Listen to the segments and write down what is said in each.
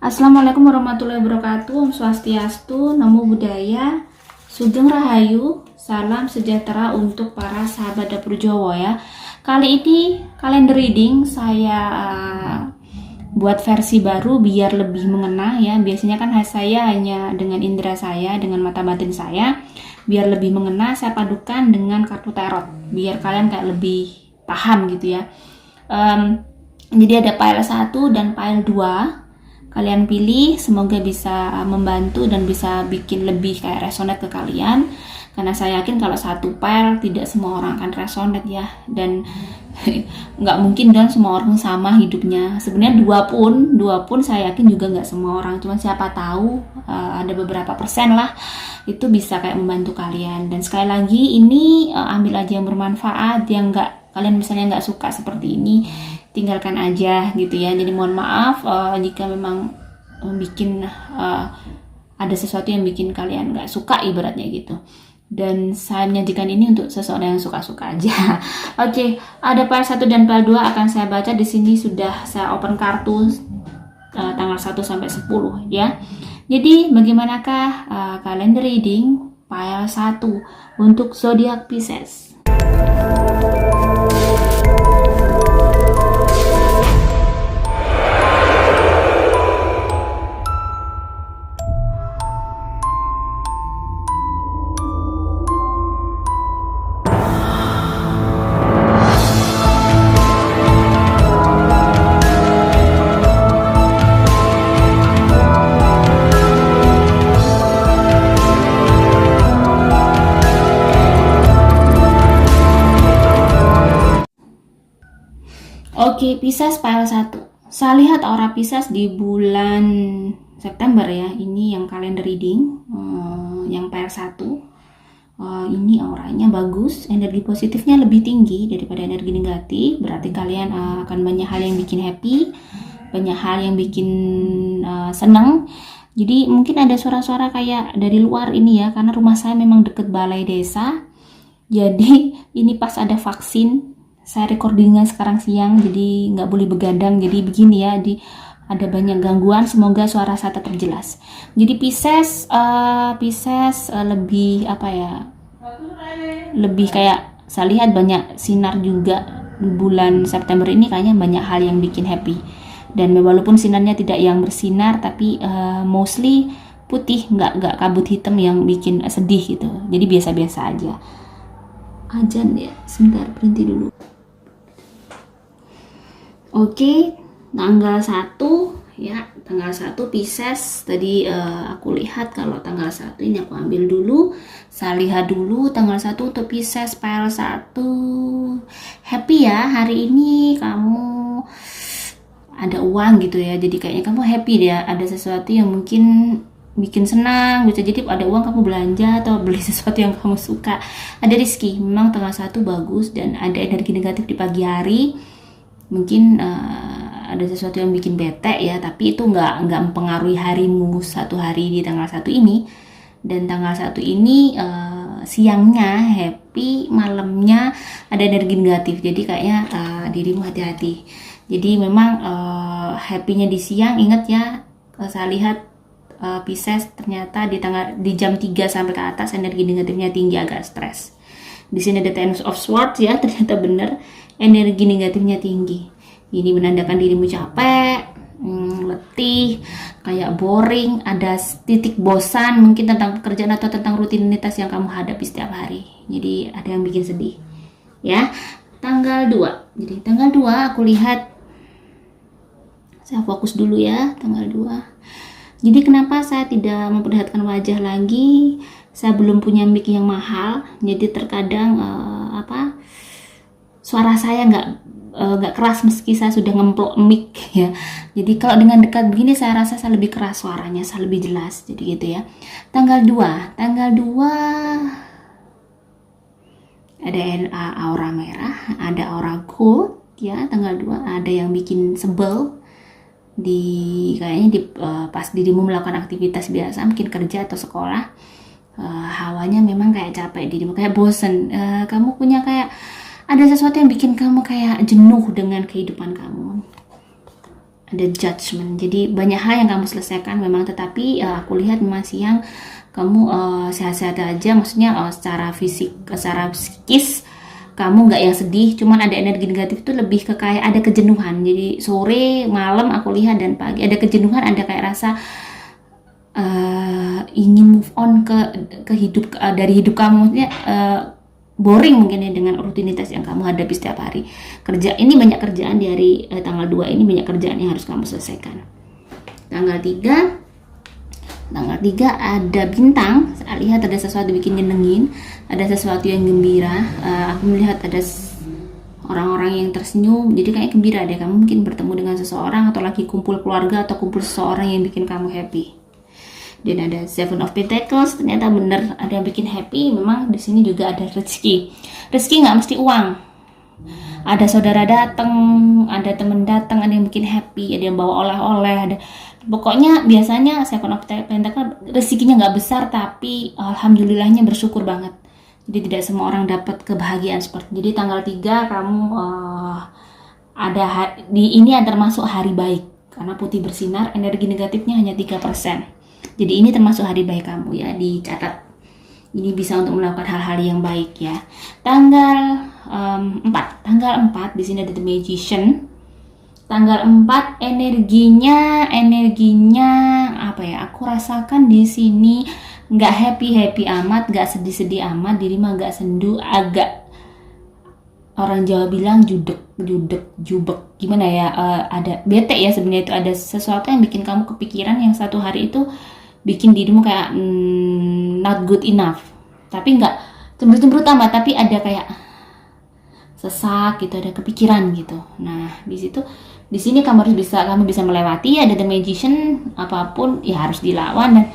Assalamualaikum warahmatullahi wabarakatuh. Om Swastiastu, Namo Buddhaya, Sugeng Rahayu, salam sejahtera untuk para sahabat dapur Jowo ya. Kali ini kalender reading saya buat versi baru biar lebih mengena ya. Biasanya kan saya hanya dengan indera saya, dengan mata batin saya. Biar lebih mengena saya padukan dengan kartu tarot. Biar kalian kayak lebih paham gitu ya. Jadi ada pile 1 dan pile 2. Kalian pilih, semoga bisa membantu dan bisa bikin lebih kayak resonate ke kalian. Karena saya yakin kalau satu pile tidak semua orang akan resonate ya. Dan nggak mungkin dan semua orang sama hidupnya. Sebenarnya dua pun saya yakin juga nggak semua orang. Cuma siapa tahu ada beberapa persen lah itu bisa kayak membantu kalian. Dan sekali lagi ini ambil aja yang bermanfaat, yang nggak kalian misalnya nggak suka seperti ini, tinggalkan aja gitu ya. Jadi mohon maaf jika memang bikin ada sesuatu yang bikin kalian nggak suka ibaratnya gitu. Dan saya menyajikan ini untuk seseorang yang suka-suka aja. Oke, ada pile 1 dan pile 2 akan saya baca di sini. Sudah saya open kartu tanggal 1 sampai 10 ya. Jadi bagaimanakah kalender reading pile 1 untuk zodiak Pisces? Oke, Pisces pile 1. Saya lihat aura Pisces di bulan September ya. Ini yang kalender reading, yang pile 1. Ini auranya bagus, energi positifnya lebih tinggi daripada energi negatif. Berarti kalian akan banyak hal yang bikin happy, banyak hal yang bikin senang. Jadi mungkin ada suara-suara kayak dari luar ini ya, karena rumah saya memang deket balai desa. Jadi ini pas ada vaksin. Saya recordingnya sekarang siang, jadi nggak boleh begadang. Jadi begini ya, ada banyak gangguan. Semoga suara saya tetap jelas. Jadi Pisces lebih apa ya? Lebih kayak saya lihat banyak sinar juga di bulan September ini. Kayaknya banyak hal yang bikin happy. Dan walaupun sinarnya tidak yang bersinar, tapi mostly putih, nggak kabut hitam yang bikin sedih gitu. Jadi biasa-biasa aja. Ajan ya, sebentar berhenti dulu. Oke, tanggal 1 ya, tanggal 1 Pisces. Tadi aku lihat kalau tanggal 1 ini aku ambil dulu. Saya lihat dulu tanggal 1 untuk Pisces pile 1. Happy ya, hari ini kamu ada uang gitu ya. Jadi kayaknya kamu happy ya, ada sesuatu yang mungkin bikin senang, bisa jadi ada uang kamu belanja atau beli sesuatu yang kamu suka. Ada rezeki, memang tanggal 1 bagus dan ada energi negatif di pagi hari. Mungkin ada sesuatu yang bikin bete ya, tapi itu nggak mempengaruhi harimu satu hari di tanggal 1 ini. Dan tanggal 1 ini siangnya happy, malamnya ada energi negatif. Jadi kayaknya dirimu hati-hati. Jadi memang happy-nya di siang, ingat ya, saya lihat Pisces ternyata di jam 3 sampai ke atas energi negatifnya tinggi, agak stres. Di sini ada Ten of Swords ya, ternyata benar energi negatifnya tinggi. Ini menandakan dirimu capek, letih, kayak boring, ada titik bosan mungkin tentang pekerjaan atau tentang rutinitas yang kamu hadapi setiap hari. Jadi ada yang bikin sedih. Ya, tanggal 2. Jadi tanggal 2 aku lihat, saya fokus dulu ya, tanggal 2. Jadi kenapa saya tidak memperlihatkan wajah lagi? Saya belum punya mic yang mahal, jadi terkadang suara saya nggak keras meski saya sudah ngemplok mic ya. Jadi kalau dengan dekat begini saya rasa saya lebih keras suaranya, saya lebih jelas. Jadi gitu ya. Tanggal 2 ada aura merah, ada aura gold ya. Tanggal 2 ada yang bikin sebel kayaknya pas dirimu melakukan aktivitas biasa, mungkin kerja atau sekolah. Hawanya memang kayak capek, dirimu kayak bosen. Kamu punya kayak ada sesuatu yang bikin kamu kayak jenuh dengan kehidupan kamu. ada judgment. Jadi banyak hal yang kamu selesaikan memang, tetapi aku lihat memang siang kamu sehat-sehat aja, maksudnya secara fisik, secara psikis kamu nggak yang sedih, cuman ada energi negatif itu lebih ke kayak ada kejenuhan. Jadi sore, malam aku lihat dan pagi ada kejenuhan, ada kayak rasa ingin move on ke hidup, dari hidup kamu, maksudnya boring mungkin ya dengan rutinitas yang kamu hadapi setiap hari. Kerja ini banyak kerjaan di hari tanggal 2 ini, banyak kerjaan yang harus kamu selesaikan. Tanggal 3 ada bintang. Saya lihat ada sesuatu bikin nyenengin, ada sesuatu yang gembira. Aku melihat ada orang-orang yang tersenyum, jadi kayak gembira deh. Kamu mungkin bertemu dengan seseorang atau lagi kumpul keluarga atau kumpul seseorang yang bikin kamu happy. Dan ada Seven of Pentacles, ternyata bener ada yang bikin happy. Memang di sini juga ada rezeki. Rezeki nggak mesti uang. Ada saudara datang, ada teman datang, ada yang bikin happy, ada yang bawa oleh-oleh, ada. Pokoknya biasanya Seven of Pentacles rezekinya nggak besar, tapi alhamdulillahnya bersyukur banget. Jadi tidak semua orang dapat kebahagiaan seperti. Jadi tanggal 3 kamu ini termasuk hari baik karena putih bersinar, energi negatifnya hanya 3%. Jadi ini termasuk hari baik kamu ya, dicatat. Ini bisa untuk melakukan hal-hal yang baik ya. Tanggal 4 di sini ada The Magician. Tanggal 4 energinya apa ya? Aku rasakan di sini nggak happy amat, nggak sedih amat, dirimu agak sendu, agak orang Jawa bilang jubek, gimana ya? Ada bete ya sebenarnya, itu ada sesuatu yang bikin kamu kepikiran yang satu hari itu bikin dirimu kayak not good enough, tapi nggak cemberut amat, tapi ada kayak sesak gitu, ada kepikiran gitu. Nah di sini kamu bisa melewati. Ada The Magician, apapun ya harus dilawan. Dan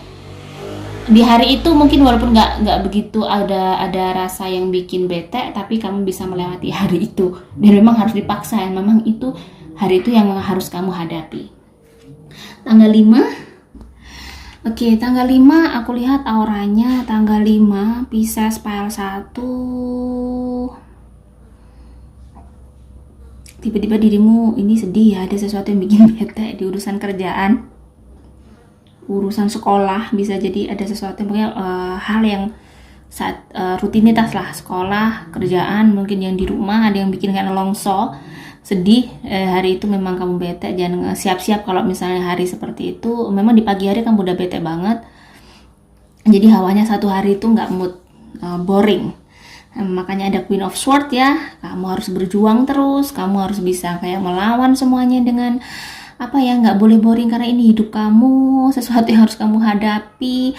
di hari itu mungkin walaupun nggak begitu ada rasa yang bikin bete, tapi kamu bisa melewati hari itu. Dan memang harus dipaksa, memang itu hari itu yang harus kamu hadapi. Tanggal 5. Oke, tanggal 5 aku lihat auranya. Tanggal 5 Pisces pile 1. Tiba-tiba dirimu ini sedih ya, ada sesuatu yang bikin bete di urusan kerjaan, urusan sekolah, bisa jadi ada sesuatu yang hal yang saat rutinitas lah, sekolah, kerjaan, mungkin yang di rumah ada yang bikin kayak nelongso, sedih. Hari itu memang kamu bete. Jangan siap-siap kalau misalnya hari seperti itu. Memang di pagi hari kamu udah bete banget, jadi hawanya satu hari itu nggak mood, boring. Makanya ada Queen of Swords ya, kamu harus berjuang terus, kamu harus bisa kayak melawan semuanya dengan nggak boleh boring, karena ini hidup kamu, sesuatu yang harus kamu hadapi,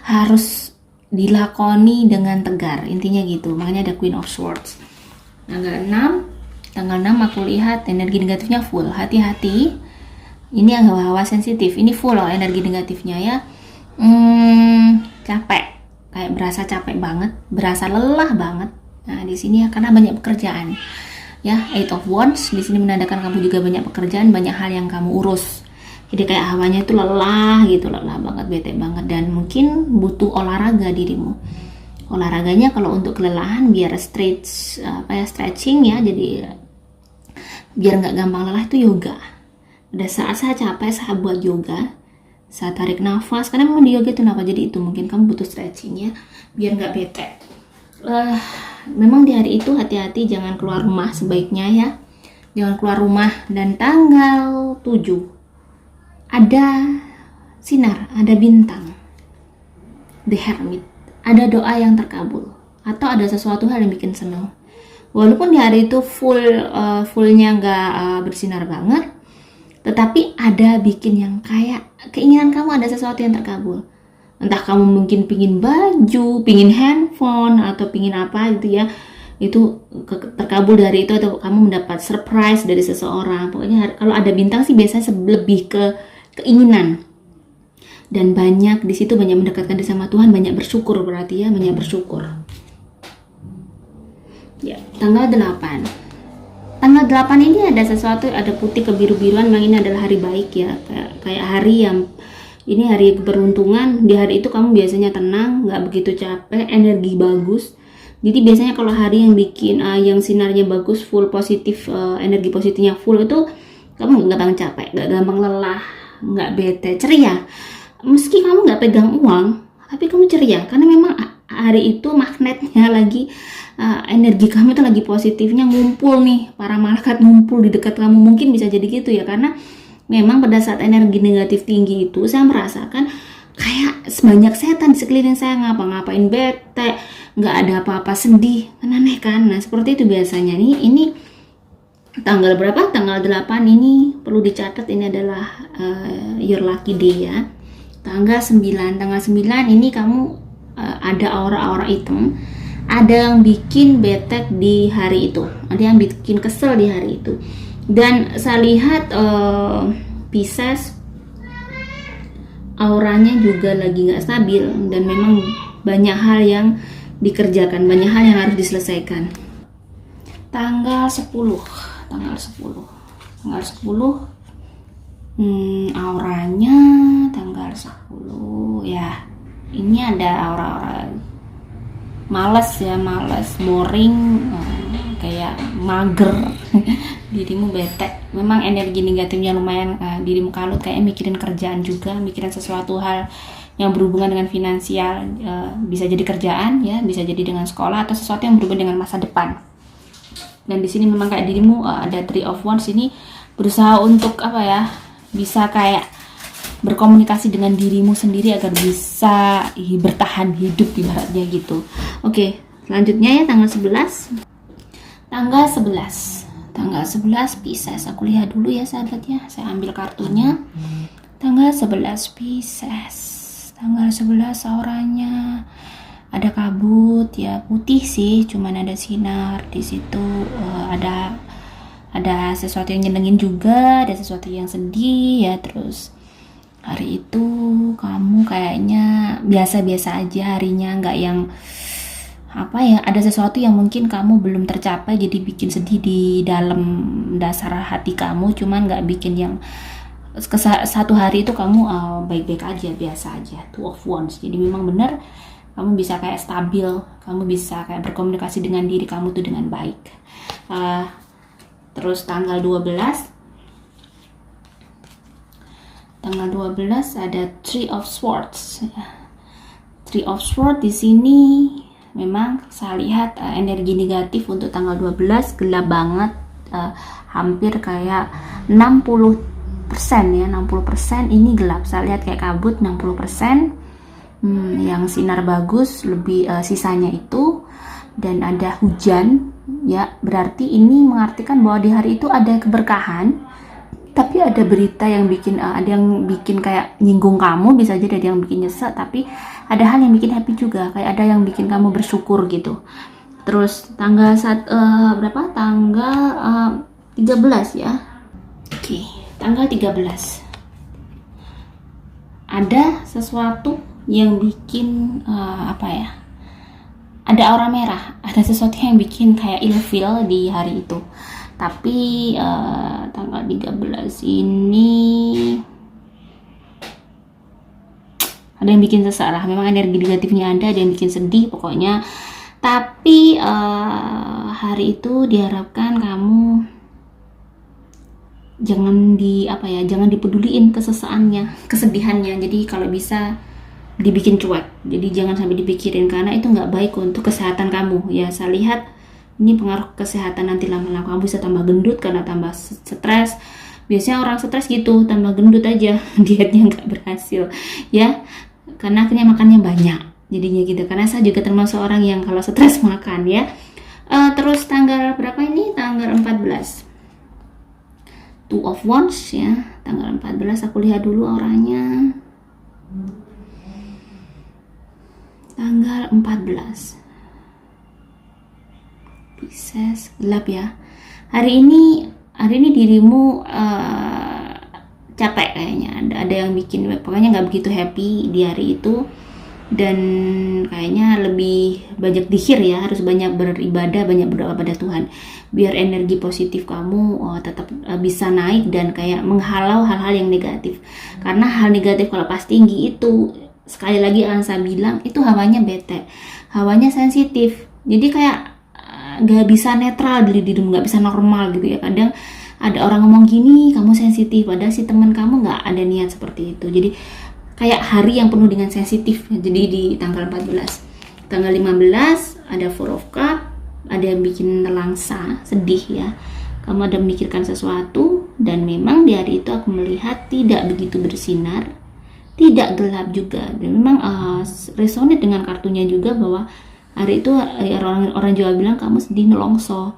harus dilakoni dengan tegar, intinya gitu. Makanya ada Queen of Swords. Tanggal 6 aku lihat energi negatifnya full, hati-hati. Ini hawa sensitif, ini full loh energi negatifnya ya. Capek, kayak berasa capek banget, berasa lelah banget. Nah di sini ya karena banyak pekerjaan ya. Eight of Wands di sini menandakan kamu juga banyak pekerjaan, banyak hal yang kamu urus. Jadi kayak hawanya itu lelah gitu, lelah banget, bete banget, dan mungkin butuh olahraga dirimu. Olahraganya kalau untuk kelelahan biar stretching ya, jadi biar nggak gampang lelah itu yoga. Ada saat saya capek, saya buat yoga, saya tarik nafas, karena memang di yoga itu nafas, jadi itu mungkin kamu butuh stretching ya biar nggak bete. Memang di hari itu hati-hati, jangan keluar rumah sebaiknya ya, jangan keluar rumah. Dan tanggal 7 ada sinar, ada bintang, The Hermit, ada doa yang terkabul atau ada sesuatu hal yang bikin senang. Walaupun di hari itu fullnya nggak bersinar banget, tetapi ada bikin yang kayak keinginan kamu ada sesuatu yang terkabul. Entah kamu mungkin pingin baju, pingin handphone, atau pingin apa gitu ya, itu terkabul dari itu, atau kamu mendapat surprise dari seseorang. Pokoknya kalau ada bintang sih biasanya lebih ke keinginan. Dan banyak di situ, banyak mendekatkan diri sama Tuhan, banyak bersyukur, berarti ya banyak bersyukur. Ya, tanggal 8. Tanggal 8 ini ada sesuatu, ada putih kebiru-biruan. Memang ini adalah hari baik ya, kayak hari yang ini hari keberuntungan. Di hari itu kamu biasanya tenang, nggak begitu capek, energi bagus. Jadi biasanya kalau hari yang bikin yang sinarnya bagus, full positif, energi positifnya full, itu Kamu nggak gampang capek, nggak gampang lelah, nggak bete, ceria. Meski kamu nggak pegang uang, tapi kamu ceria karena memang hari itu magnetnya lagi, energi kamu itu lagi positifnya ngumpul nih, para malaikat ngumpul di dekat kamu. Mungkin bisa jadi gitu ya, karena memang pada saat energi negatif tinggi itu saya merasakan kayak sebanyak setan di sekeliling saya, ngapa-ngapain bete, nggak ada apa-apa, sedih, kan aneh kan. Nah seperti itu biasanya nih. Ini tanggal berapa? Tanggal 8 ini perlu dicatat, ini adalah your lucky day ya. Tanggal 9 ini kamu ada aura-aura hitam, ada yang bikin bete di hari itu, ada yang bikin kesel di hari itu. Dan saya lihat Pisces auranya juga lagi nggak stabil, dan memang banyak hal yang dikerjakan, banyak hal yang harus diselesaikan. Tanggal 10 auranya tanggal 10 ya, ini ada aura-aura males ya, boring, kayak mager dirimu bete, memang energi negatifnya lumayan, dirimu kalut, kayak mikirin kerjaan juga, mikirin sesuatu hal yang berhubungan dengan finansial, bisa jadi kerjaan ya, bisa jadi dengan sekolah atau sesuatu yang berhubungan dengan masa depan. Dan di sini memang kayak dirimu ada Three of Wands ini berusaha untuk apa ya, bisa kayak berkomunikasi dengan dirimu sendiri agar bisa bertahan hidup ibaratnya gitu. Oke, selanjutnya ya tanggal 11 Pisces. Aku lihat dulu ya sahabat ya, saya ambil kartunya. Tanggal 11 Pisces, tanggal 11 auranya ada kabut ya, putih sih, cuman ada sinar di situ. Ada sesuatu yang nyenengin juga, ada sesuatu yang sedih ya. Terus hari itu kamu kayaknya biasa-biasa aja harinya, nggak yang apa ya, ada sesuatu yang mungkin kamu belum tercapai jadi bikin sedih di dalam dasar hati kamu, cuman nggak bikin yang satu hari itu kamu baik-baik aja, biasa aja. Two of Wands, jadi memang benar kamu bisa kayak stabil, kamu bisa kayak berkomunikasi dengan diri kamu tuh dengan baik. Terus tanggal 12 ada Three of Swords. Three of Swords di sini memang saya lihat energi negatif untuk tanggal 12 gelap banget, hampir kayak 60% ya, 60% ini gelap. Saya lihat kayak kabut 60%, yang sinar bagus lebih sisanya itu, dan ada hujan ya, berarti ini mengartikan bahwa di hari itu ada keberkahan, tapi ada berita yang bikin ada yang bikin kayak nyinggung kamu, bisa jadi ada yang bikin nyesek, tapi ada hal yang bikin happy juga, kayak ada yang bikin kamu bersyukur gitu. Terus tanggal tanggal 13 ya. Oke, tanggal 13 ada sesuatu yang bikin apa ya, ada aura merah, ada sesuatu yang bikin kayak ilfeel di hari itu. Tapi tanggal 13 ini ada yang bikin sesak, memang energi negatifnya ada yang bikin sedih pokoknya. Tapi hari itu diharapkan kamu jangan dipeduliin kesesaannya, kesedihannya. Jadi kalau bisa dibikin cuek, jadi jangan sampai dipikirin, karena itu nggak baik untuk kesehatan kamu ya. Saya lihat ini pengaruh kesehatan, nanti lama-lama kamu bisa tambah gendut karena tambah stres. Biasanya orang stres gitu, tambah gendut aja, dietnya nggak berhasil ya, karena akhirnya makannya banyak jadinya gitu. Karena saya juga termasuk orang yang kalau stres makan ya. Terus tanggal berapa ini? Tanggal 14 Two of Wands ya, tanggal 14 aku lihat dulu orangnya. Tanggal 14 Pisces gelap ya. Hari ini dirimu capek kayaknya, ada yang bikin pokoknya nggak begitu happy di hari itu, dan kayaknya lebih banyak zikir ya, harus banyak beribadah, banyak berdoa pada Tuhan biar energi positif kamu tetap bisa naik dan kayak menghalau hal-hal yang negatif. Karena hal negatif kalau pas tinggi itu, sekali lagi akan saya bilang, itu hawanya bete, hawanya sensitif, jadi kayak nggak bisa netral, dirimu nggak bisa normal gitu ya. Kadang ada orang ngomong gini kamu sensitif, padahal si teman kamu nggak ada niat seperti itu. Jadi kayak hari yang penuh dengan sensitif. Jadi di tanggal 14, tanggal 15 ada Four of Cup, ada yang bikin nelangsa, sedih ya. Kamu ada memikirkan sesuatu, dan memang di hari itu aku melihat tidak begitu bersinar, tidak gelap juga. Dan memang resonate dengan kartunya juga bahwa hari itu orang Jawa bilang kamu sedih nelongso,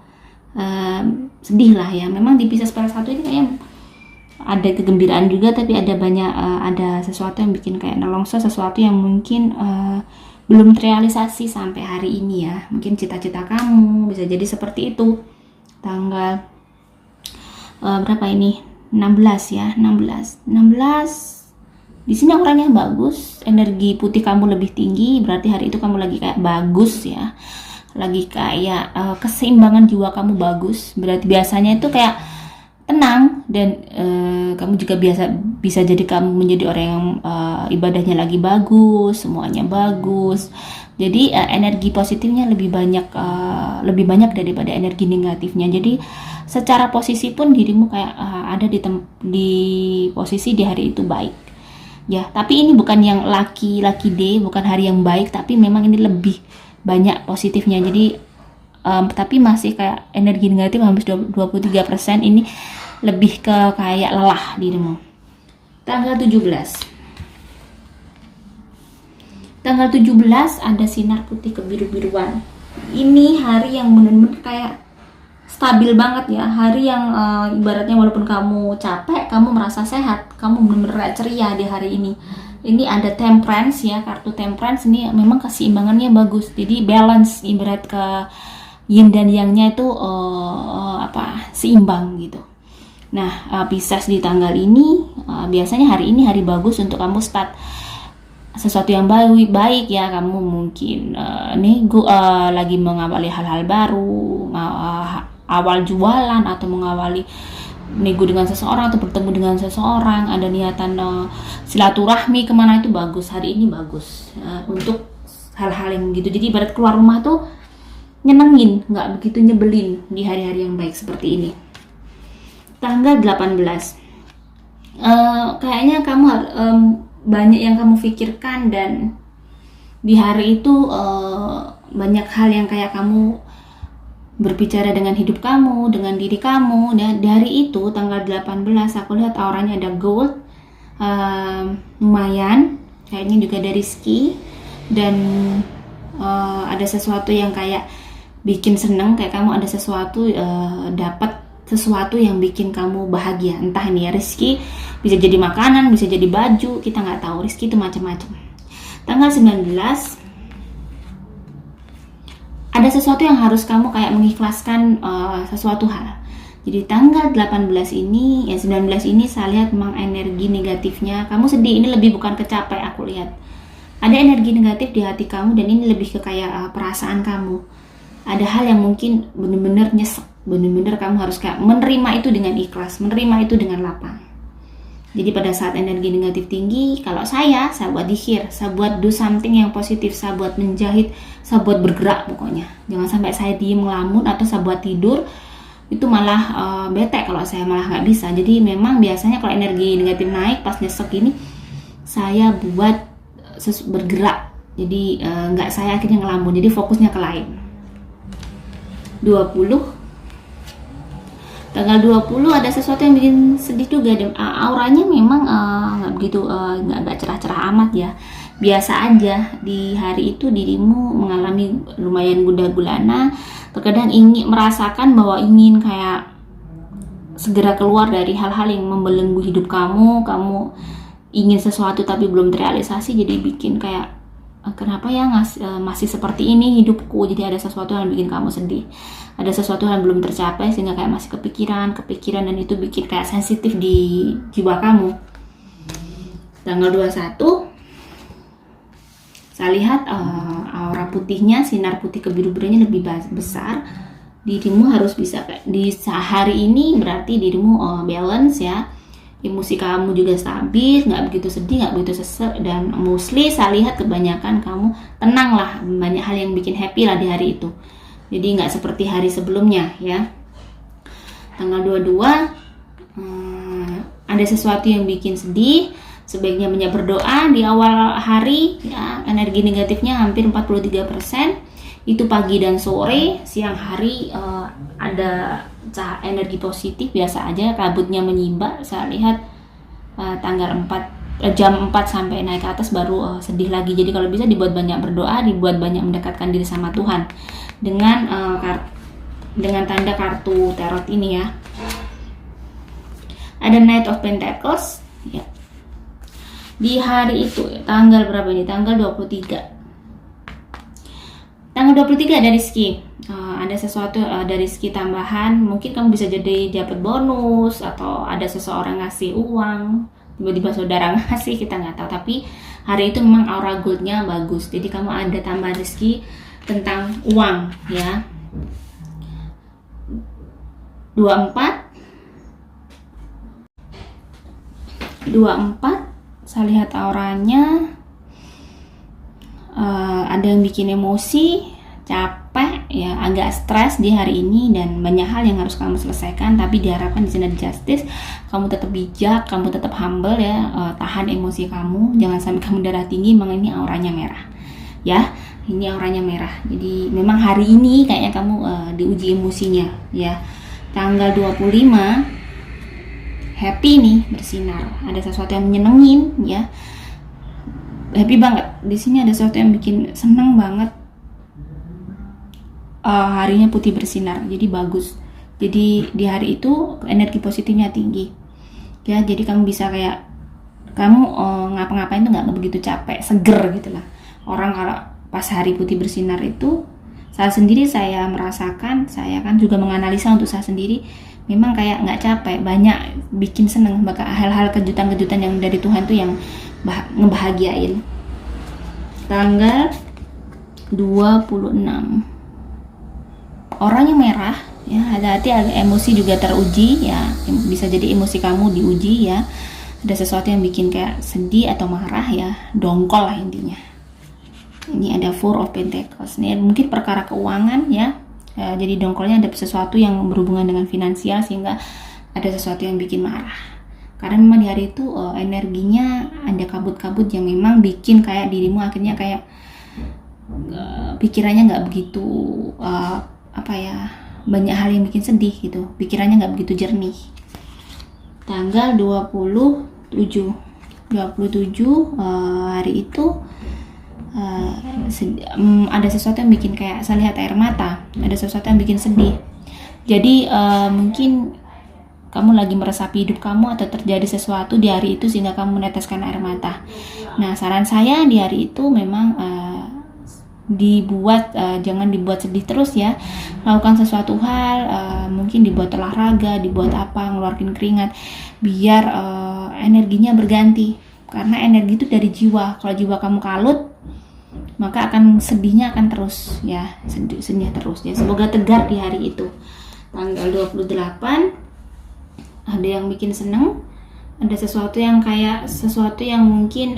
sedih lah ya. Memang di Pisces pada satu ini kayaknya ada kegembiraan juga, tapi ada banyak ada sesuatu yang bikin kayak nelongso, sesuatu yang mungkin belum terrealisasi sampai hari ini ya. Mungkin cita-cita kamu bisa jadi seperti itu. Tanggal berapa ini? 16 ya, 16 di sini orangnya bagus, energi putih kamu lebih tinggi, berarti hari itu kamu lagi kayak bagus ya, lagi kayak keseimbangan jiwa kamu bagus. Berarti biasanya itu kayak tenang, dan kamu juga bisa jadi kamu menjadi orang yang ibadahnya lagi bagus, semuanya bagus. Jadi energi positifnya lebih banyak daripada energi negatifnya. Jadi secara posisi pun dirimu kayak ada di posisi di hari itu baik ya. Tapi ini bukan yang lucky day, bukan hari yang baik, tapi memang ini lebih banyak positifnya. Jadi tapi masih kayak energi negatif hampir 23%. Ini lebih ke kayak lelah dirimu. Tanggal 17 ada sinar putih kebiru-biruan. Ini hari yang benar-benar kayak stabil banget ya. Hari yang ibaratnya walaupun kamu capek, kamu merasa sehat, kamu benar-benar ceria di hari ini. Ini ada temperance ya, kartu temperance ini memang keseimbangannya bagus. Jadi balance, ibarat ke yin dan yang-nya itu seimbang gitu. Nah, Pisces di tanggal ini biasanya hari ini hari bagus untuk kamu start sesuatu yang baik ya. Kamu mungkin lagi mengawali hal-hal baru, awal jualan, atau mengawali nego dengan seseorang, atau bertemu dengan seseorang, ada niatan silaturahmi kemana, itu bagus. Hari ini bagus untuk hal-hal yang gitu. Jadi ibarat keluar rumah tuh nyenengin, nggak begitu nyebelin di hari-hari yang baik seperti ini. Tanggal 18 kayaknya kamu banyak yang kamu pikirkan, dan di hari itu banyak hal yang kayak kamu berbicara dengan hidup kamu, dengan diri kamu. Dan dari itu tanggal 18 aku lihat auranya ada gold, lumayan, kayaknya juga ada rizki, dan ada sesuatu yang kayak bikin seneng, kayak kamu ada sesuatu dapat sesuatu yang bikin kamu bahagia. Entah ini ya rezeki, bisa jadi makanan, bisa jadi baju, kita nggak tahu. Rezeki itu macam-macam. Tanggal 19 ada sesuatu yang harus kamu kayak mengikhlaskan sesuatu hal. Jadi tanggal 18 ini, ya 19 ini saya lihat memang energi negatifnya. Kamu sedih, ini lebih bukan kecapek aku lihat. Ada energi negatif di hati kamu, dan ini lebih ke kayak perasaan kamu. Ada hal yang mungkin benar-benar nyesek, benar-benar kamu harus kayak menerima itu dengan ikhlas, menerima itu dengan lapang. Jadi pada saat energi negatif tinggi, kalau saya buat dihir, saya buat do something yang positif, saya buat menjahit, saya buat bergerak pokoknya. Jangan sampai saya diem ngelamun, atau saya buat tidur, itu malah bete kalau saya malah nggak bisa. Jadi memang biasanya kalau energi negatif naik pas nyesek ini, saya buat bergerak. Jadi nggak saya akhirnya ngelamun, jadi fokusnya ke lain. 20 tanggal 20 ada sesuatu yang bikin sedih juga, dan auranya memang nggak begitu nggak cerah-cerah amat ya, biasa aja. Di hari itu dirimu mengalami lumayan gundah gulana, terkadang ingin merasakan bahwa ingin kayak segera keluar dari hal-hal yang membelenggu hidup kamu ingin sesuatu tapi belum terrealisasi, jadi bikin kayak kenapa ya masih seperti ini hidupku. Jadi ada sesuatu yang bikin kamu sedih, ada sesuatu yang belum tercapai, sehingga kayak masih kepikiran, dan itu bikin kayak sensitif di jiwa kamu. Tanggal 21 saya lihat aura putihnya, sinar putih kebiru-birunya lebih besar. Dirimu harus bisa di hari ini, berarti dirimu balance ya. Emosi kamu juga stabil, nggak begitu sedih, nggak begitu sesek, dan mostly saya lihat kebanyakan kamu tenang lah, banyak hal yang bikin happy lah di hari itu. Jadi nggak seperti hari sebelumnya ya. Tanggal 22 ada sesuatu yang bikin sedih, sebaiknya banyak berdoa di awal hari ya. Energi negatifnya hampir 43%. Itu pagi dan sore. Siang hari ada energi positif biasa aja, kabutnya menyibak. Saya lihat tanggal 4 jam 4 sampai naik ke atas baru sedih lagi. Jadi kalau bisa dibuat banyak berdoa, dibuat banyak mendekatkan diri sama Tuhan dengan tanda kartu tarot ini ya. Ada Knight of Pentacles ya. Di hari itu tanggal berapa ini? Tanggal 23. Tanggal 23 ada rezeki. Ada sesuatu, ada rezeki tambahan. Mungkin kamu bisa jadi dapat bonus, atau ada seseorang ngasih uang, tiba-tiba saudara ngasih, kita nggak tahu. Tapi hari itu memang aura goldnya bagus. Jadi kamu ada tambahan rezeki tentang uang ya. 24 saya lihat auranya ada yang bikin emosi, capek ya, agak stres di hari ini, dan banyak hal yang harus kamu selesaikan. Tapi diharapkan di sini ada justice, kamu tetap bijak, kamu tetap humble ya, tahan emosi kamu, jangan sampai kamu darah tinggi. Memang ini auranya merah ya, ini auranya merah. Jadi memang hari ini kayaknya kamu diuji emosinya ya. Tanggal 25 happy nih, bersinar, ada sesuatu yang menyenengin ya, happy banget. Di sini ada sesuatu yang bikin seneng banget. Harinya putih bersinar, jadi bagus. Jadi di hari itu energi positifnya tinggi ya. Jadi kamu bisa kayak kamu ngapa-ngapain tuh nggak begitu capek, seger gitu lah. Orang kalau pas hari putih bersinar itu, saya sendiri saya merasakan, saya kan juga menganalisa untuk saya sendiri, memang kayak nggak capek, banyak bikin seneng. Bahkan hal-hal kejutan-kejutan yang dari Tuhan tuh yang ngebahagiain. Tanggal 26 orangnya merah ya, hati-hati, agak emosi juga teruji ya, bisa jadi emosi kamu diuji ya. Ada sesuatu yang bikin kayak sedih atau marah ya, dongkol lah intinya. Ini ada Four of Pentacles, ini mungkin perkara keuangan ya. Jadi dongkolnya ada sesuatu yang berhubungan dengan finansial, sehingga ada sesuatu yang bikin marah. Karena memang di hari itu energinya ada kabut-kabut yang memang bikin kayak dirimu akhirnya kayak pikirannya nggak begitu banyak hal yang bikin sedih gitu, pikirannya nggak begitu jernih. Tanggal 27 hari itu ada sesuatu yang bikin kayak saya lihat air mata, ada sesuatu yang bikin sedih. Jadi mungkin kamu lagi meresapi hidup kamu, atau terjadi sesuatu di hari itu sehingga kamu meneteskan air mata. Nah, saran saya di hari itu memang jangan dibuat sedih terus ya. Lakukan sesuatu hal, mungkin dibuat olahraga, dibuat apa, ngeluarin keringat, biar energinya berganti. Karena energi itu dari jiwa. Kalau jiwa kamu kalut, maka akan sedihnya akan terus ya, sedih terus ya. Semoga tegar di hari itu. Tanggal 28 ada yang bikin seneng, ada sesuatu yang mungkin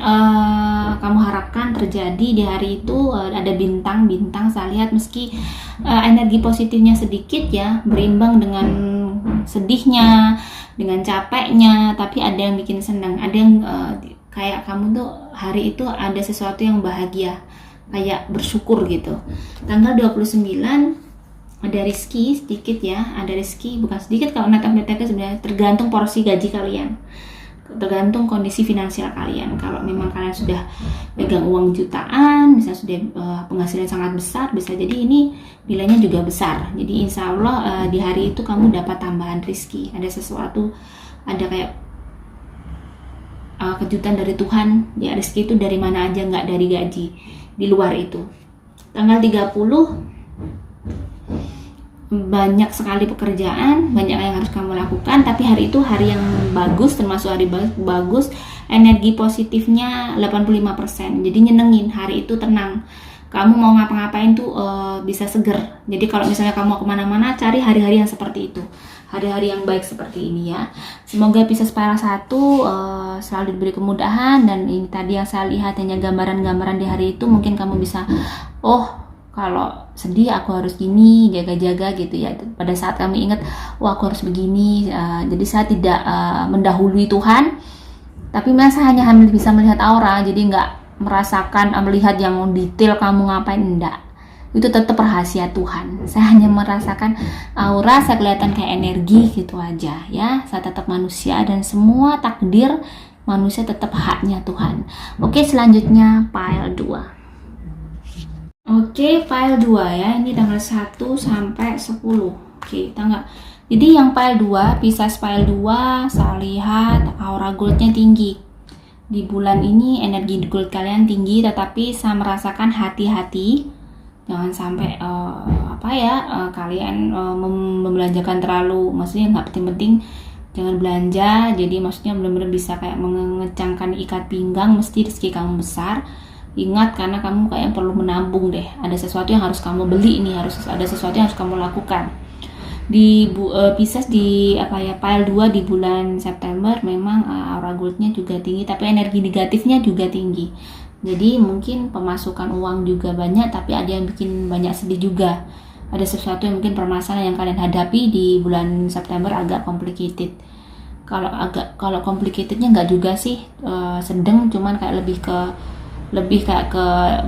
kamu harapkan terjadi di hari itu. Ada bintang saya lihat, meski energi positifnya sedikit ya, berimbang dengan sedihnya, dengan capeknya, tapi ada yang bikin senang. Ada yang kayak kamu tuh hari itu ada sesuatu yang bahagia, kayak bersyukur gitu. Tanggal 29 ada rezeki sedikit ya, ada rezeki bukan sedikit. Kalau nata-nata sebenarnya tergantung porsi gaji kalian, tergantung kondisi finansial kalian. Kalau memang kalian sudah pegang uang jutaan, misalnya sudah penghasilan sangat besar, bisa jadi ini nilainya juga besar. Jadi insya Allah di hari itu kamu dapat tambahan rezeki, ada sesuatu, ada kayak kejutan dari Tuhan ya. Rezeki itu dari mana aja, nggak dari gaji, di luar itu. Tanggal 30 banyak sekali pekerjaan, banyak yang harus kamu lakukan, tapi hari itu hari yang bagus, termasuk hari bagus, energi positifnya 85%, jadi nyenengin, hari itu tenang, kamu mau ngapa-ngapain tuh bisa seger. Jadi kalau misalnya kamu mau kemana-mana, cari hari-hari yang seperti itu, hari-hari yang baik seperti ini ya. Semoga Pisces Para 1 selalu diberi kemudahan. Dan ini tadi yang saya lihat hanya gambaran-gambaran di hari itu, mungkin kamu bisa kalau sedih aku harus gini, jaga-jaga gitu ya. Pada saat kami ingat, wah aku harus begini, jadi saya tidak mendahului Tuhan, tapi saya hanya bisa melihat aura, jadi nggak merasakan melihat yang detail kamu ngapain, enggak. Itu tetap rahasia Tuhan. Saya hanya merasakan aura, saya kelihatan kayak energi gitu aja ya. Saya tetap manusia dan semua takdir manusia tetap haknya Tuhan. Oke, selanjutnya file 2. Oke, file 2 ya. Ini tanggal 1 sampai 10. Oke, tanggal. Jadi yang file 2, Pisces file 2, saya lihat aura goldnya tinggi. Di bulan ini energi gold kalian tinggi, tetapi saya merasakan hati-hati. Jangan sampai kalian membelanjakan terlalu, maksudnya nggak penting-penting, jangan belanja. Jadi maksudnya benar-benar bisa kayak mengecangkan ikat pinggang, mesti rezeki kamu besar. Ingat, karena kamu kayak perlu menabung deh. Ada sesuatu yang harus kamu beli nih, harus ada sesuatu yang harus kamu lakukan. Di Pisces di file 2 di bulan September memang aura goldnya juga tinggi, tapi energi negatifnya juga tinggi. Jadi mungkin pemasukan uang juga banyak, tapi ada yang bikin banyak sedih juga. Ada sesuatu yang mungkin permasalahan yang kalian hadapi di bulan September agak complicated. Kalau complicatednya nggak juga sih, sedang, cuman kayak lebih kayak ke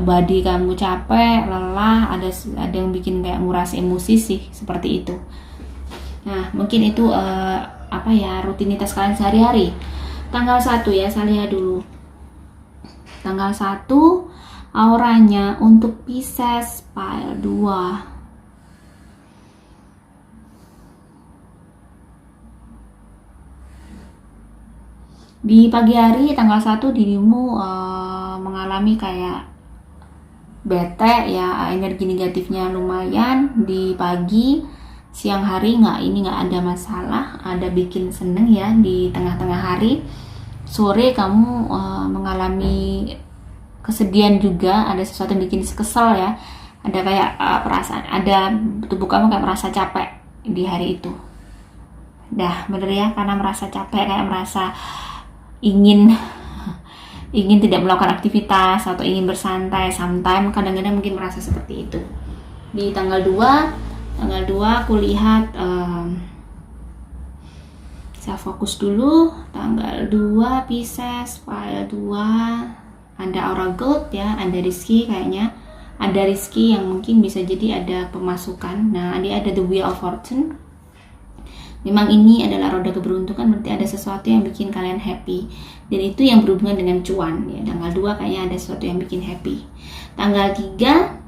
body kamu capek, lelah, ada yang bikin kayak nguras emosi sih, seperti itu. Nah, mungkin itu rutinitas kalian sehari-hari. Tanggal 1 ya, saya lihat dulu. Tanggal 1 auranya untuk Pisces file 2. Di pagi hari tanggal 1 dirimu mengalami kayak bete ya, energi negatifnya lumayan. Di pagi, siang hari nggak ada masalah, ada bikin seneng ya di tengah-tengah hari. Sore kamu mengalami kesedihan juga, ada sesuatu yang bikin kesel ya, ada kayak perasaan, ada tubuh kamu kayak merasa capek di hari itu. Dah bener ya, karena merasa capek, kayak merasa ingin tidak melakukan aktivitas atau ingin bersantai. Sometimes kadang-kadang mungkin merasa seperti itu. Di tanggal 2 aku lihat, saya fokus dulu. Tanggal 2 Pisces file 2, ada aura gold ya, ada rizki kayaknya. Ada rizki yang mungkin bisa jadi ada pemasukan. Nah, dia ada the wheel of fortune. Memang ini adalah roda keberuntungan, berarti ada sesuatu yang bikin kalian happy. Dan itu yang berhubungan dengan cuan ya. Tanggal 2 kayaknya ada sesuatu yang bikin happy. Tanggal 3,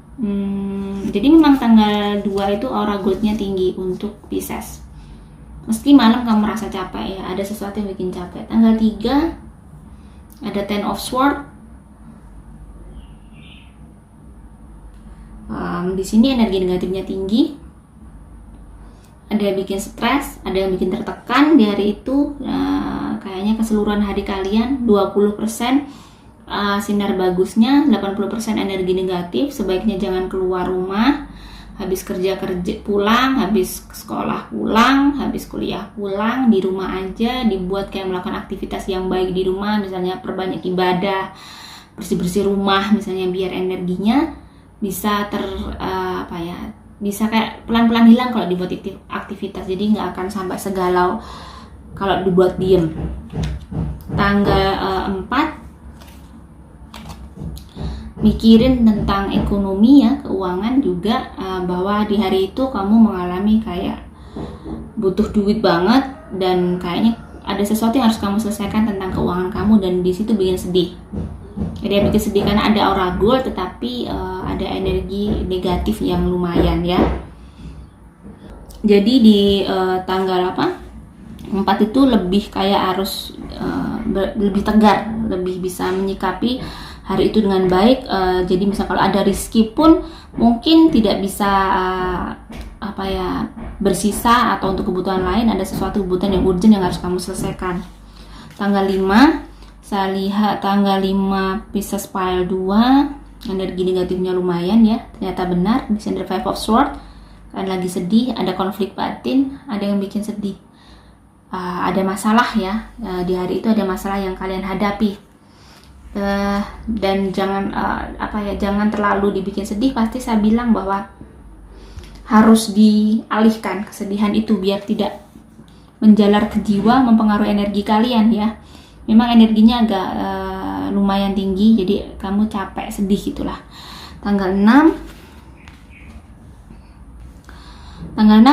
jadi memang tanggal 2 itu aura goldnya tinggi untuk Pisces. Meski malam kamu merasa capek ya, ada sesuatu yang bikin capek. Tanggal 3 ada Ten of Swords. Di sini energi negatifnya tinggi. Ada yang bikin stres, ada yang bikin tertekan di hari itu. Kayaknya keseluruhan hari kalian 20% sinar bagusnya, 80% energi negatif. Sebaiknya jangan keluar rumah. Habis kerja pulang, habis sekolah pulang, habis kuliah pulang, di rumah aja. Dibuat kayak melakukan aktivitas yang baik di rumah, misalnya perbanyak ibadah, bersih-bersih rumah misalnya, biar energinya bisa bisa kayak pelan-pelan hilang kalau dibuat aktivitas. Jadi nggak akan sampai segalau kalau dibuat diem. Tanggal 4, mikirin tentang ekonomi ya, keuangan juga, bahwa di hari itu kamu mengalami kayak butuh duit banget, dan kayaknya ada sesuatu yang harus kamu selesaikan tentang keuangan kamu, dan di situ bikin sedih. Jadi yang bikin sedih karena ada aura gold, tetapi ada energi negatif yang lumayan ya. Jadi di tanggal 4 itu lebih kayak harus lebih tegar, lebih bisa menyikapi hari itu dengan baik. Jadi misal kalau ada rezeki pun mungkin tidak bisa bersisa, atau untuk kebutuhan lain, ada sesuatu kebutuhan yang urgent yang harus kamu selesaikan. Tanggal 5, saya lihat tanggal 5 Pisces file 2, energi negatifnya lumayan ya, ternyata benar. Di sini ada 5 of Swords, kan lagi sedih, ada konflik batin, ada yang bikin sedih, ada masalah ya, di hari itu ada masalah yang kalian hadapi. Dan jangan jangan terlalu dibikin sedih. Pasti saya bilang bahwa harus dialihkan kesedihan itu biar tidak menjalar ke jiwa, mempengaruhi energi kalian ya. Memang energinya agak lumayan tinggi, jadi kamu capek, sedih gitulah. Tanggal 6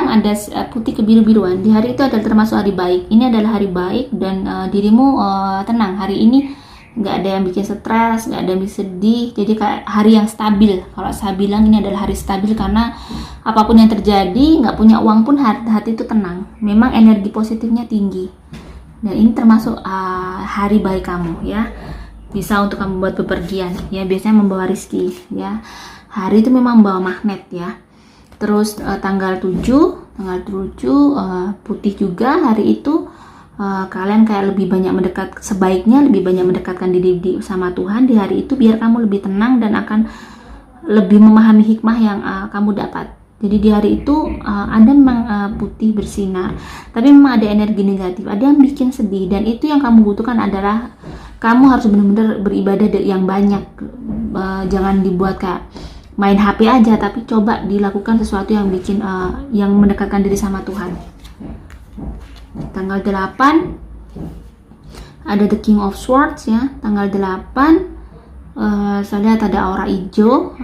ada putih kebiru-biruan. Di hari itu adalah termasuk hari baik. Ini adalah hari baik dan dirimu tenang. Hari ini nggak ada yang bikin stres, nggak ada yang bikin sedih. Jadi kayak hari yang stabil. Kalau saya bilang ini adalah hari stabil karena apapun yang terjadi, nggak punya uang pun hati itu tenang. Memang energi positifnya tinggi. Dan ini termasuk hari baik kamu ya. Bisa untuk kamu buat bepergian ya. Biasanya membawa rezeki ya. Hari itu memang membawa magnet ya. Terus tanggal 7 putih juga. Hari itu kalian kayak lebih banyak sebaiknya lebih banyak mendekatkan diri sama Tuhan di hari itu biar kamu lebih tenang dan akan lebih memahami hikmah yang kamu dapat. Jadi di hari itu ada memang putih bersinar, tapi memang ada energi negatif, ada yang bikin sedih, dan itu yang kamu butuhkan adalah kamu harus benar-benar beribadah yang banyak. Jangan dibuat kayak main HP aja, tapi coba dilakukan sesuatu yang bikin yang mendekatkan diri sama Tuhan. Tanggal 8 ada The King of Swords ya. Tanggal 8 saya lihat ada aura hijau,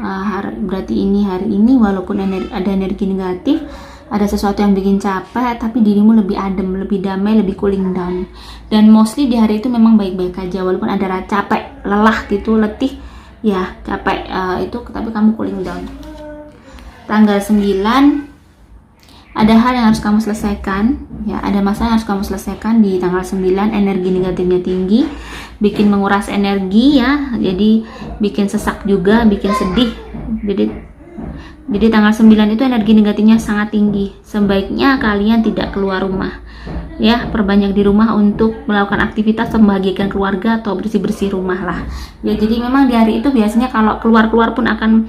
berarti hari ini walaupun ada energi negatif, ada sesuatu yang bikin capek, tapi dirimu lebih adem, lebih damai, lebih cooling down. Dan mostly di hari itu memang baik-baik aja, walaupun ada capek, lelah gitu, letih ya, capek itu, tapi kamu cooling down. Tanggal 9 ada hal yang harus kamu selesaikan ya, ada masalah yang harus kamu selesaikan di tanggal 9. Energi negatifnya tinggi, bikin menguras energi ya, jadi bikin sesak juga, bikin sedih. Jadi tanggal 9 itu energi negatifnya sangat tinggi. Sebaiknya kalian tidak keluar rumah ya, perbanyak di rumah untuk melakukan aktivitas membahagiakan keluarga atau bersih-bersih rumah lah ya. Jadi memang di hari itu biasanya kalau keluar-keluar pun akan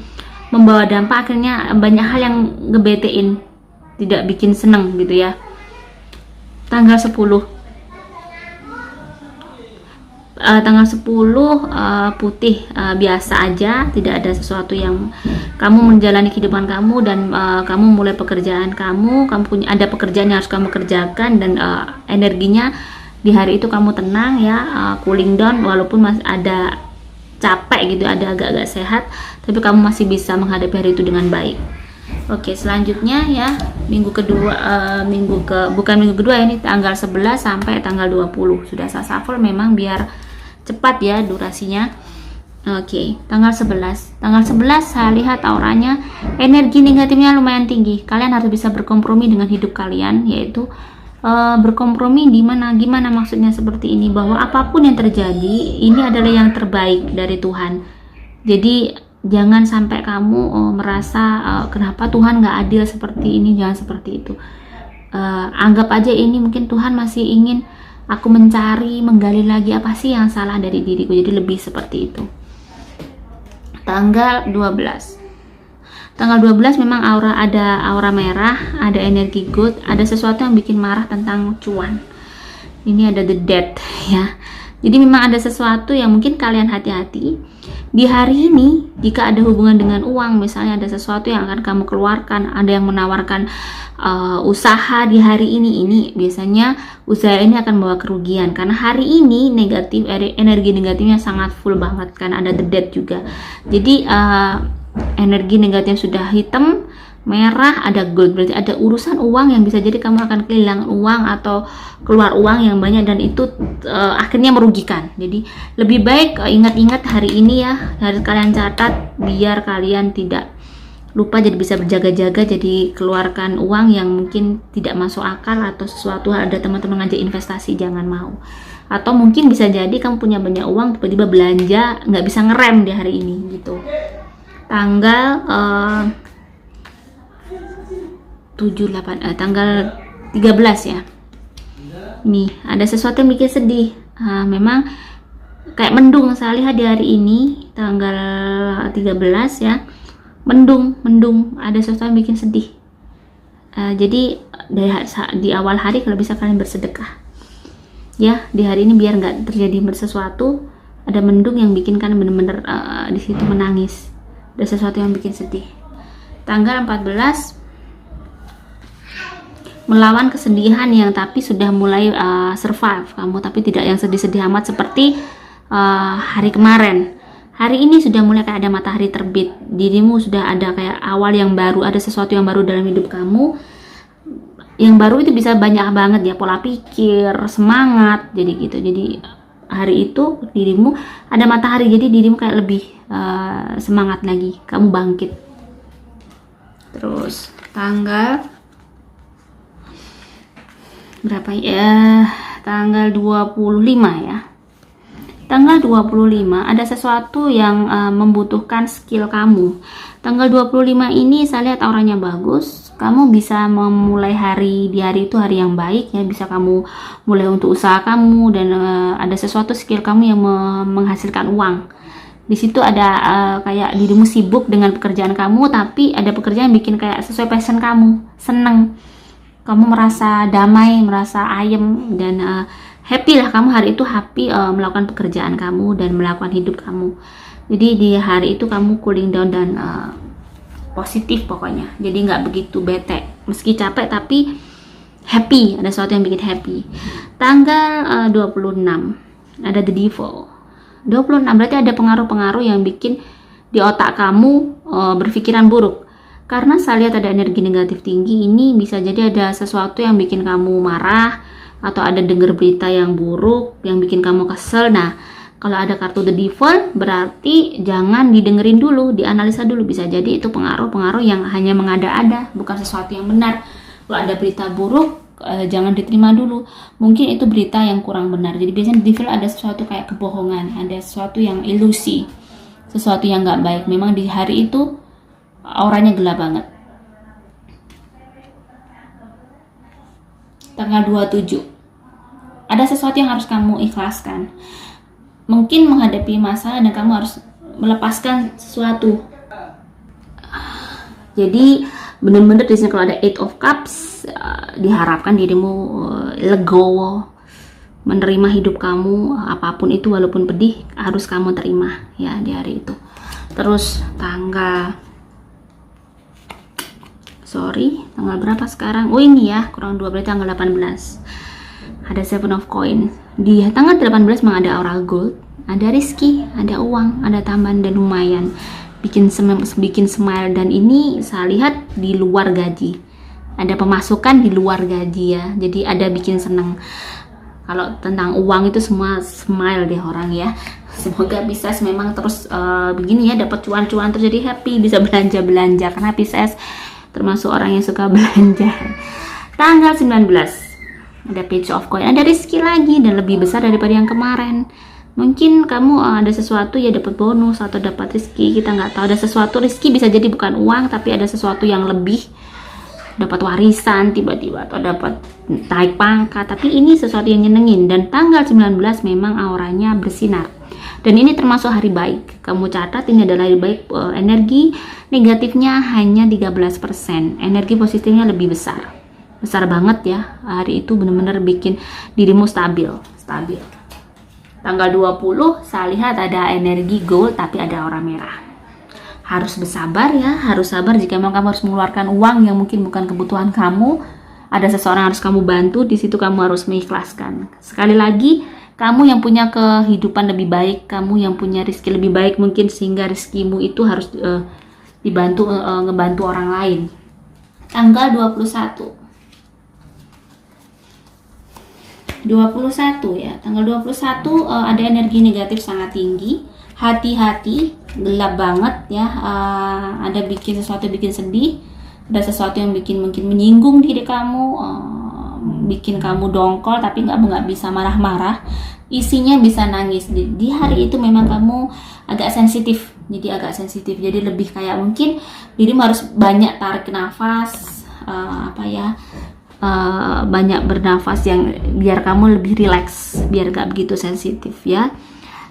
membawa dampak, akhirnya banyak hal yang ngebetein, tidak bikin seneng gitu ya. Tanggal 10 putih biasa aja, tidak ada sesuatu yang kamu menjalani kehidupan kamu dan kamu mulai pekerjaan kamu ada pekerjaan yang harus kamu kerjakan, dan energinya di hari itu kamu tenang ya, cooling down, walaupun masih ada capek gitu, ada agak-agak sehat, tapi kamu masih bisa menghadapi hari itu dengan baik. Oke, selanjutnya ya, bukan minggu kedua ini tanggal 11 sampai tanggal 20. Sudah saya shuffle memang biar cepat ya durasinya. Oke, tanggal 11 saya lihat auranya energi negatifnya lumayan tinggi. Kalian harus bisa berkompromi dengan hidup kalian, yaitu berkompromi gimana maksudnya seperti ini, bahwa apapun yang terjadi ini adalah yang terbaik dari Tuhan. Jadi jangan sampai kamu merasa kenapa Tuhan nggak adil seperti ini, jangan seperti itu. Anggap aja ini mungkin Tuhan masih ingin aku menggali lagi apa sih yang salah dari diriku, jadi lebih seperti itu. Tanggal 12 memang ada aura merah, ada energi good, ada sesuatu yang bikin marah tentang cuan. Ini ada the death ya. Jadi memang ada sesuatu yang mungkin kalian hati-hati di hari ini. Jika ada hubungan dengan uang, misalnya ada sesuatu yang akan kamu keluarkan, ada yang menawarkan usaha di hari ini biasanya usaha ini akan membawa kerugian, karena hari ini energi negatifnya sangat full banget, kan ada the death juga. Jadi energi negatif sudah hitam, merah, ada gold, berarti ada urusan uang yang bisa jadi kamu akan kehilangan uang atau keluar uang yang banyak, dan itu akhirnya merugikan. Jadi lebih baik ingat-ingat hari ini ya, harus kalian catat biar kalian tidak lupa, jadi bisa berjaga-jaga. Jadi keluarkan uang yang mungkin tidak masuk akal, atau sesuatu ada teman-teman ngajak investasi, jangan mau. Atau mungkin bisa jadi kamu punya banyak uang, tiba-tiba belanja nggak bisa ngerem di hari ini gitu. Tanggal 13 ya. Nih ada sesuatu yang bikin sedih. Memang kayak mendung, saya lihat di hari ini tanggal 13 ya, mendung, ada sesuatu yang bikin sedih. Jadi di awal hari kalau bisa kalian bersedekah ya, di hari ini biar nggak terjadi sesuatu, ada ada mendung yang bikin kan bener-bener di situ menangis, ada sesuatu yang bikin sedih. Tanggal 14, melawan kesedihan yang tapi sudah mulai survive kamu, tapi tidak yang sedih-sedih amat seperti hari kemarin. Hari ini sudah mulai kayak ada matahari terbit, dirimu sudah ada kayak awal yang baru, ada sesuatu yang baru dalam hidup kamu. Yang baru itu bisa banyak banget ya, pola pikir, semangat, jadi gitu. Jadi hari itu dirimu ada matahari, jadi dirimu kayak lebih semangat lagi, kamu bangkit. Terus tanggal berapa ya? Tanggal 25 ya. Tanggal 25 ada sesuatu yang membutuhkan skill kamu. Tanggal 25 ini saya lihat auranya bagus. Kamu bisa memulai hari, di hari itu hari yang baik ya, bisa kamu mulai untuk usaha kamu, dan ada sesuatu skill kamu yang menghasilkan uang. Di situ ada kayak dirimu sibuk dengan pekerjaan kamu, tapi ada pekerjaan yang bikin kayak sesuai passion kamu, seneng. Kamu merasa damai, merasa ayem, dan happy lah, kamu hari itu happy melakukan pekerjaan kamu dan melakukan hidup kamu. Jadi di hari itu kamu cooling down dan positif pokoknya, jadi nggak begitu bete, meski capek tapi happy, ada sesuatu yang bikin happy. Tanggal 26 ada the devil. 26 berarti ada pengaruh-pengaruh yang bikin di otak kamu berpikiran buruk. Karena saya lihat ada energi negatif tinggi, ini bisa jadi ada sesuatu yang bikin kamu marah, atau ada dengar berita yang buruk yang bikin kamu kesel. Nah, kalau ada kartu the devil berarti jangan didengerin dulu, dianalisa dulu. Bisa jadi itu pengaruh-pengaruh yang hanya mengada-ada, bukan sesuatu yang benar. Kalau ada berita buruk, jangan diterima dulu, mungkin itu berita yang kurang benar. Jadi biasanya the devil ada sesuatu kayak kebohongan, ada sesuatu yang ilusi, sesuatu yang nggak baik. Memang di hari itu auranya gelap banget. Tanggal 27 ada sesuatu yang harus kamu ikhlaskan. Mungkin menghadapi masalah dan kamu harus melepaskan sesuatu. Jadi benar-benar di sini kalau ada Eight of Cups, diharapkan dirimu legowo, menerima hidup kamu, apapun itu walaupun pedih harus kamu terima ya di hari itu. Terus tanggal berapa sekarang? Oh ini ya, kurang 2 berarti tanggal 18. Ada Seven of Coin. Di tanggal 18 memang ada aura gold, ada rezeki, ada uang, ada tambahan dan lumayan. Bikin smile, dan ini saya lihat di luar gaji. Ada pemasukan di luar gaji ya. Jadi ada bikin seneng. Kalau tentang uang itu semua smile deh orang ya. Semoga Pisces memang terus begini ya, dapat cuan-cuan terus jadi happy, bisa belanja-belanja karena Pisces termasuk orang yang suka belanja. Tanggal 19 ada Page of Coin, ada rezeki lagi dan lebih besar daripada yang kemarin. Mungkin kamu ada sesuatu ya, dapat bonus atau dapat rezeki, kita nggak tahu. Ada sesuatu rezeki, bisa jadi bukan uang tapi ada sesuatu yang lebih, dapat warisan tiba-tiba atau dapat naik pangkat, tapi ini sesuatu yang nyenengin. Dan tanggal 19 memang auranya bersinar. Dan ini termasuk hari baik. Kamu catat ini adalah hari baik, energi negatifnya hanya 13%. Energi positifnya lebih besar. Besar banget ya. Hari itu benar-benar bikin dirimu stabil. Tanggal 20 saya lihat ada energi gold tapi ada aura merah. Harus bersabar ya, harus sabar jika memang kamu harus mengeluarkan uang yang mungkin bukan kebutuhan kamu. Ada seseorang harus kamu bantu, di situ kamu harus mengikhlaskan. Sekali lagi, kamu yang punya kehidupan lebih baik, kamu yang punya rezeki lebih baik mungkin, sehingga rezekimu itu harus dibantu, ngebantu orang lain. Tanggal 21 ya, tanggal 21 ada energi negatif sangat tinggi. Hati-hati, gelap banget ya. Ada bikin sesuatu bikin sedih, ada sesuatu yang bikin mungkin menyinggung diri kamu, bikin kamu dongkol tapi nggak bisa marah-marah, isinya bisa nangis. Di hari itu memang kamu agak sensitif, jadi lebih kayak mungkin dirimu harus banyak tarik nafas, banyak bernafas yang biar kamu lebih rileks, biar gak begitu sensitif ya.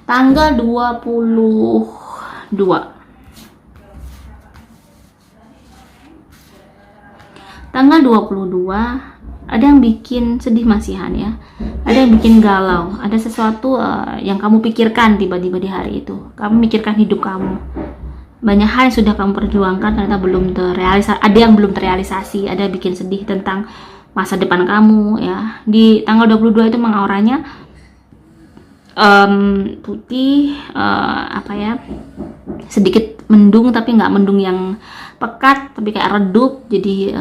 Tanggal 22 tanggal 22 ada yang bikin sedih masihan ya, ada yang bikin galau, ada sesuatu yang kamu pikirkan tiba-tiba di hari itu. Kamu mikirkan hidup kamu, banyak hal yang sudah kamu perjuangkan ternyata belum terrealisasi, ada yang belum terrealisasi, ada yang bikin sedih tentang masa depan kamu ya. Di tanggal 22 itu memang auranya putih, apa ya, sedikit mendung tapi nggak mendung yang pekat, tapi kayak redup. Jadi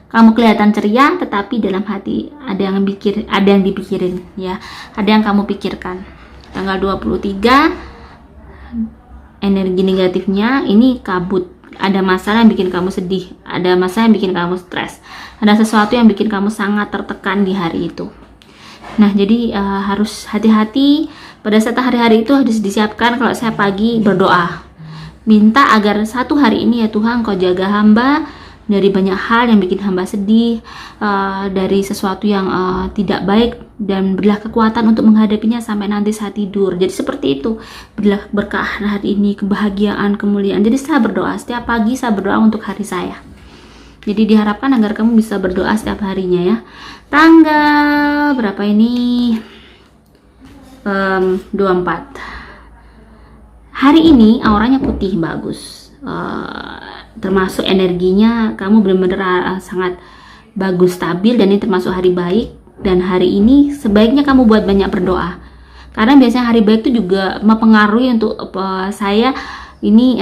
kamu kelihatan ceria, tetapi dalam hati ada yang dipikirin ya, ada yang kamu pikirkan. Tanggal 23 energi negatifnya ini kabut, ada masalah yang bikin kamu sedih, ada masalah yang bikin kamu stres, ada sesuatu yang bikin kamu sangat tertekan di hari itu. Nah, jadi harus hati-hati pada saat hari-hari itu. Harus disiapkan. Kalau saya pagi berdoa, minta agar satu hari ini ya Tuhan, Kau jaga hamba dari banyak hal yang bikin hamba sedih, dari sesuatu yang tidak baik, dan berilah kekuatan untuk menghadapinya sampai nanti saat tidur. Jadi seperti itu, berilah berkah hari ini, kebahagiaan, kemuliaan. Jadi saya berdoa setiap pagi, saya berdoa untuk hari saya. Jadi diharapkan agar kamu bisa berdoa setiap harinya ya. Tanggal berapa ini? 24. Hari ini auranya putih, bagus. Termasuk energinya kamu benar-benar sangat bagus, stabil, dan ini termasuk hari baik. Dan hari ini sebaiknya kamu buat banyak berdoa, karena biasanya hari baik itu juga mempengaruhi untuk saya ini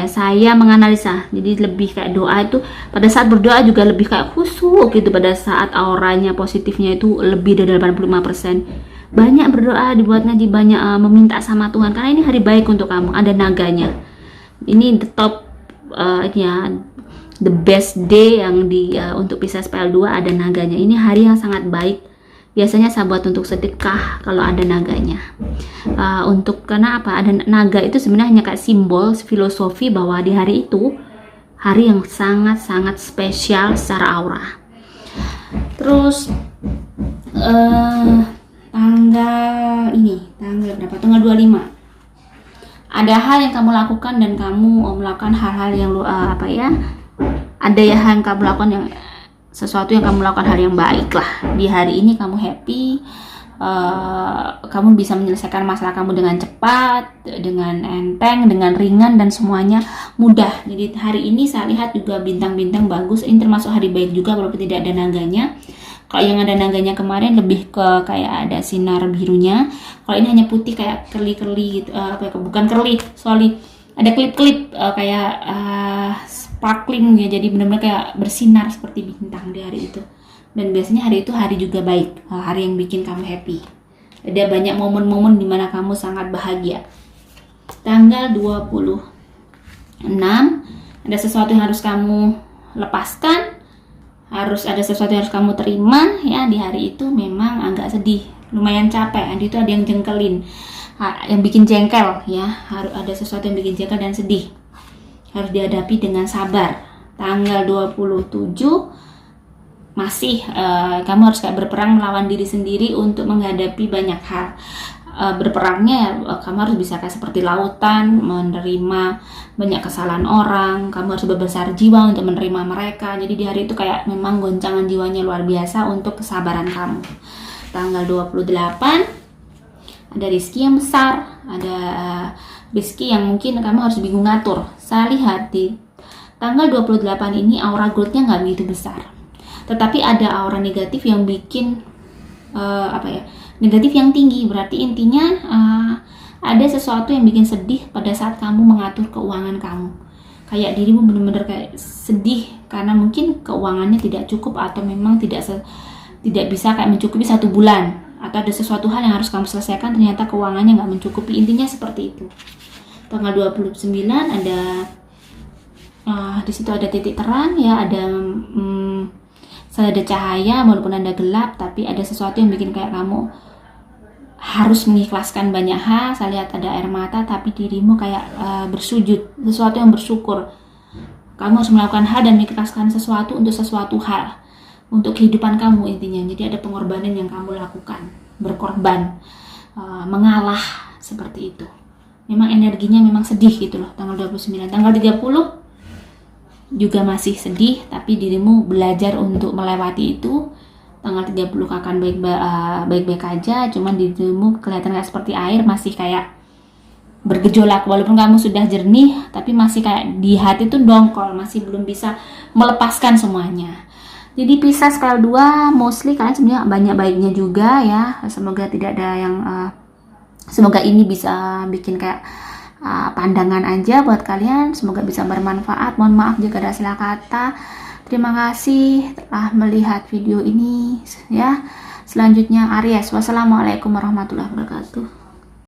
saya menganalisa. Jadi lebih kayak doa itu pada saat berdoa juga lebih kayak khusyuk gitu. Pada saat auranya positifnya itu lebih dari 85%. Banyak berdoa, dibuat ngaji, banyak meminta sama Tuhan, karena ini hari baik untuk kamu. Ada naganya. Ini the top the best day yang untuk Pisces PL2 ada naganya. Ini hari yang sangat baik. Biasanya saya buat untuk sedekah kalau ada naganya. Karena apa? Ada naga itu sebenarnya hanya kayak simbol filosofi bahwa di hari itu hari yang sangat-sangat spesial secara aura. Terus tanggal berapa? Tanggal 25. Ada hal yang kamu lakukan dan kamu melakukan hal-hal yang ada hal yang kamu lakukan, yang sesuatu yang kamu lakukan hal yang baik lah. Di hari ini kamu happy, kamu bisa menyelesaikan masalah kamu dengan cepat, dengan enteng, dengan ringan, dan semuanya mudah. Jadi hari ini saya lihat juga bintang-bintang bagus. Ini termasuk hari baik juga walaupun tidak ada naganya. Kalau yang ada naganya kemarin lebih ke kayak ada sinar birunya. Kalau ini hanya putih kayak kerli-kerli gitu, bukan kerli, ada klip-klip kayak sparkling ya. Jadi benar-benar kayak bersinar seperti bintang di hari itu. Dan biasanya hari itu hari juga baik, hari yang bikin kamu happy. Ada banyak momen-momen dimana kamu sangat bahagia. Tanggal 26 ada sesuatu yang harus kamu lepaskan, harus ada sesuatu yang harus kamu terima ya. Di hari itu memang agak sedih, lumayan capek. Itu ada yang jengkelin, yang bikin jengkel ya. Harus ada sesuatu yang bikin jengkel dan sedih, harus dihadapi dengan sabar. Tanggal 27 masih kamu harus kayak berperang melawan diri sendiri untuk menghadapi banyak hal. Berperangnya kamu harus bisa kayak seperti lautan, menerima banyak kesalahan orang. Kamu harus berbesar jiwa untuk menerima mereka. Jadi di hari itu kayak memang goncangan jiwanya luar biasa untuk kesabaran kamu. Tanggal 28 ada rezeki yang besar, ada rezeki yang mungkin kamu harus bingung ngatur. Saya lihat di tanggal 28 ini aura growth-nya nggak begitu besar, tetapi ada aura negatif yang bikin negatif yang tinggi. Berarti intinya ada sesuatu yang bikin sedih pada saat kamu mengatur keuangan kamu. Kayak dirimu benar-benar kayak sedih karena mungkin keuangannya tidak cukup, atau memang tidak bisa kayak mencukupi 1 bulan, atau ada sesuatu hal yang harus kamu selesaikan ternyata keuangannya nggak mencukupi. Intinya seperti itu. Tanggal 29 ada di situ ada titik terang ya, ada cahaya walaupun ada gelap, tapi ada sesuatu yang bikin kayak kamu harus mengikhlaskan banyak hal. Saya lihat ada air mata, tapi dirimu kayak bersujud, sesuatu yang bersyukur. Kamu harus melakukan hal dan mengikhlaskan sesuatu untuk sesuatu hal, untuk kehidupan kamu intinya. Jadi ada pengorbanan yang kamu lakukan, berkorban, mengalah, seperti itu. Memang energinya memang sedih gitu loh. Tanggal 29, tanggal 30 juga masih sedih, tapi dirimu belajar untuk melewati itu. tanggal 30 akan baik-baik aja, cuman di tubuh kelihatan kayak seperti air, masih kayak bergejolak. Walaupun kamu sudah jernih, tapi masih kayak di hati tuh dongkol, masih belum bisa melepaskan semuanya. Jadi Pisces scale 2 mostly kalian sebenarnya banyak baiknya juga ya. Semoga tidak ada yang semoga ini bisa bikin kayak pandangan aja buat kalian. Semoga bisa bermanfaat. Mohon maaf jika ada salah kata. Terima kasih telah melihat video ini ya. Selanjutnya Aries. Wassalamualaikum warahmatullahi wabarakatuh.